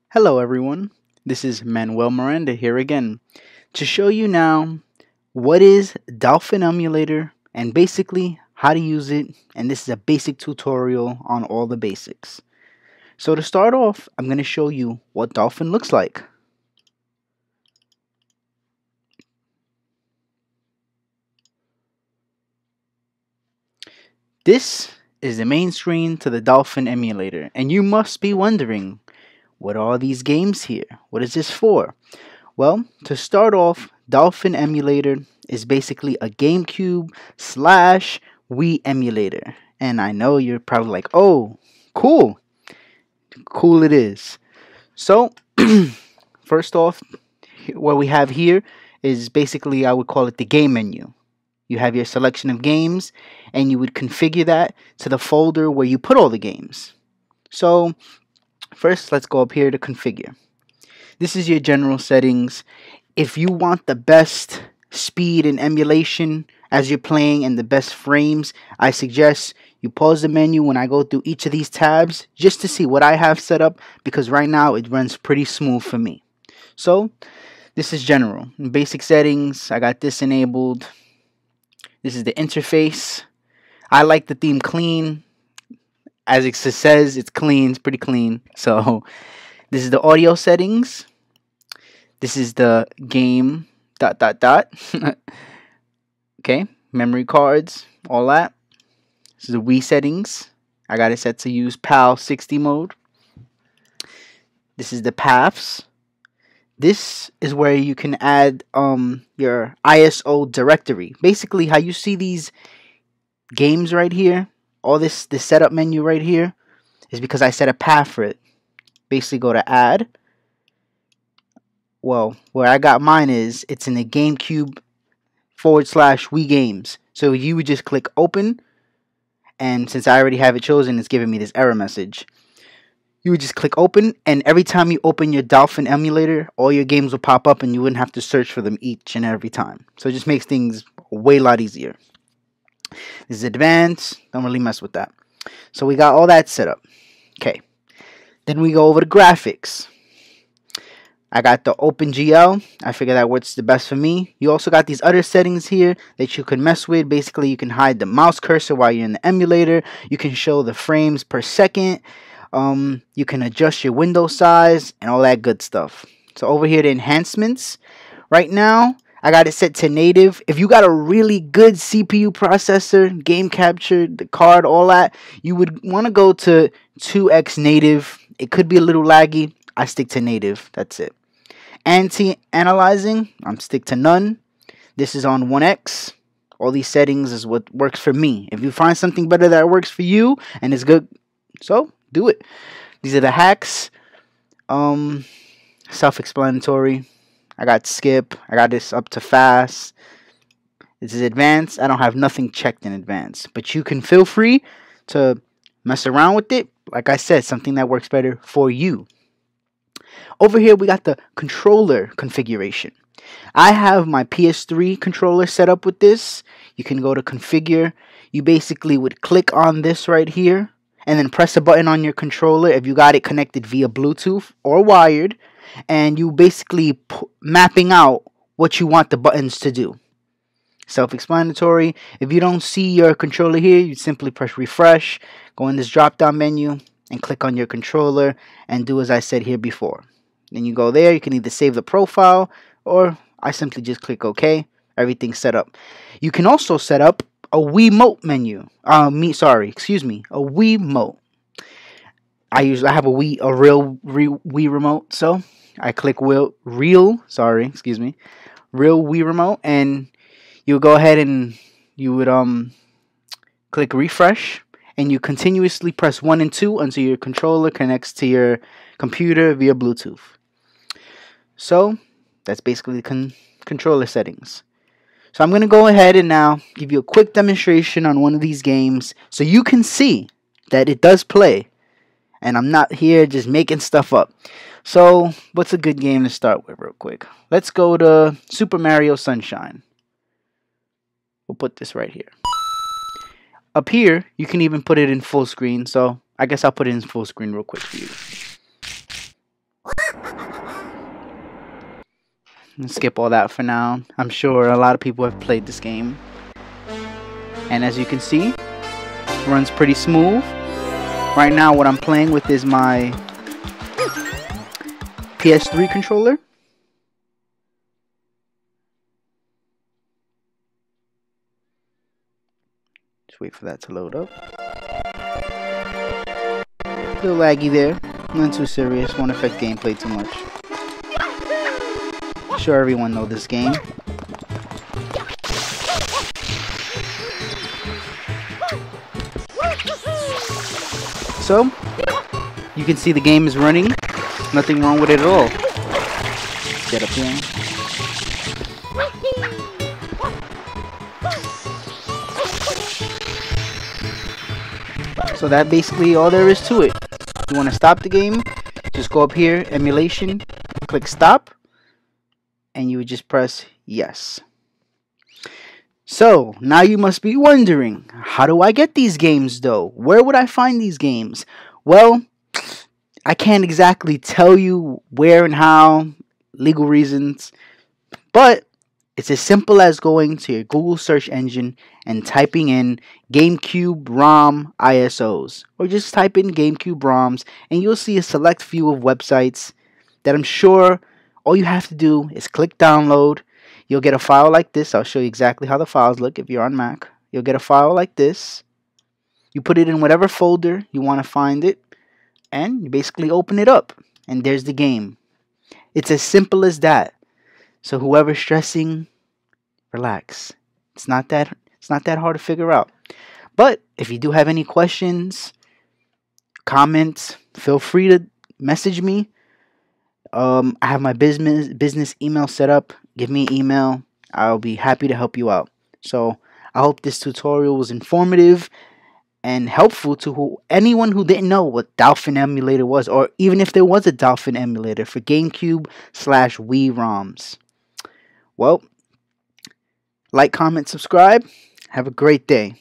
Hello everyone, this is Manuel Miranda here again to show you now what is Dolphin Emulator and basically how to use it, and this is a basic tutorial on all the basics. So to start off, I'm going to show you what Dolphin looks like. This is the main screen to the Dolphin Emulator, and you must be wondering, what are all these games here? What is this for? Well, to start off, Dolphin Emulator is basically a GameCube / Wii emulator. And I know you're probably like, oh, cool. Cool it is. So, first off, what we have here is basically, I would call it the game menu. You have your selection of games, and you would configure that to the folder where you put all the games. So, first, let's go up here to configure. This is your general settings. If you want the best speed and emulation as you're playing and the best frames, I suggest you pause the menu when I go through each of these tabs just to see what I have set up, because right now it runs pretty smooth for me. So, this is general. In basic settings, I got this enabled. This is the interface. I like the theme clean. As it says, it's clean, it's pretty clean. So, this is the audio settings. This is the game ... Okay, memory cards, all that. This is the Wii settings. I got it set to use PAL 60 mode. This is the paths. This is where you can add your ISO directory. Basically, how you see these games right here, all this setup menu right here, is because I set a path for it. Basically, go to add. Well, where I got mine is, it's in the GameCube / Wii games. So you would just click open, and since I already have it chosen, it's giving me this error message. You would just click open, and every time you open your Dolphin Emulator, all your games will pop up, and you wouldn't have to search for them each and every time. So it just makes things a way lot easier. This is advanced. Don't really mess with that. So we got all that set up. Okay. Then we go over to graphics. I got the OpenGL. I figure that works the best for me. You also got these other settings here that you can mess with. Basically, you can hide the mouse cursor while you're in the emulator. You can show the frames per second. You can adjust your window size and all that good stuff. So over here, the enhancements. Right now, I got it set to native. If you got a really good CPU processor, game capture, the card, all that, you would want to go to 2x native. It could be a little laggy. I stick to native. That's it. Anti-analyzing, I'm stick to none. This is on 1x. All these settings is what works for me. If you find something better that works for you and is good, so do it. These are the hacks. Self-explanatory. I got skip. I got this up to fast. This is advanced. I don't have nothing checked in advance, but you can feel free to mess around with it. Like I said, something that works better for you. Over here, we got the controller configuration. I have my PS3 controller set up with this. You can go to configure. You basically would click on this right here and then press a button on your controller if you got it connected via Bluetooth or wired. And you basically mapping out what you want the buttons to do. Self-explanatory. If you don't see your controller here, you simply press refresh, go in this drop-down menu, and click on your controller and do as I said here before. Then you go there. You can either save the profile, or I simply just click OK. Everything's set up. You can also set up a Wiimote menu. A Wiimote. I have a real Wii remote, so I click real Wii remote, and you go ahead and you would click refresh, and you continuously press 1 and 2 until your controller connects to your computer via Bluetooth. So that's basically the controller settings. So I'm going to go ahead and now give you a quick demonstration on one of these games so you can see that it does play and I'm not here just making stuff up. So, what's a good game to start with real quick? Let's go to Super Mario Sunshine. We'll put this right here. Up here, you can even put it in full screen, so I guess I'll put it in full screen real quick for you. Let's skip all that for now. I'm sure a lot of people have played this game. And as you can see, it runs pretty smooth. Right now, what I'm playing with is my PS3 controller. Just wait for that to load up. A little laggy there. Nothing too serious. Won't affect gameplay too much. I'm sure everyone knows this game. So, you can see the game is running. Nothing wrong with it at all. Let's get up here. So that basically all there is to it. If you want to stop the game, just go up here, emulation, click stop, and you would just press yes. So, now you must be wondering, how do I get these games though? Where would I find these games? Well, I can't exactly tell you where and how, legal reasons, but it's as simple as going to your Google search engine and typing in GameCube ROM ISOs, or just type in GameCube ROMs and you'll see a select few of websites that I'm sure all you have to do is click download. You'll get a file like this. I'll show you exactly how the files look if you're on Mac. You'll get a file like this. You put it in whatever folder you want to find it, and you basically open it up, and there's the game. It's as simple as that. So whoever's stressing, relax. It's not that hard to figure out. But if you do have any questions, comments, feel free to message me. I have my business email set up. Give me an email. I'll be happy to help you out. So I hope this tutorial was informative and helpful to anyone who didn't know what Dolphin Emulator was, or even if there was a Dolphin Emulator for GameCube/Wii ROMs. Well, like, comment, subscribe. Have a great day.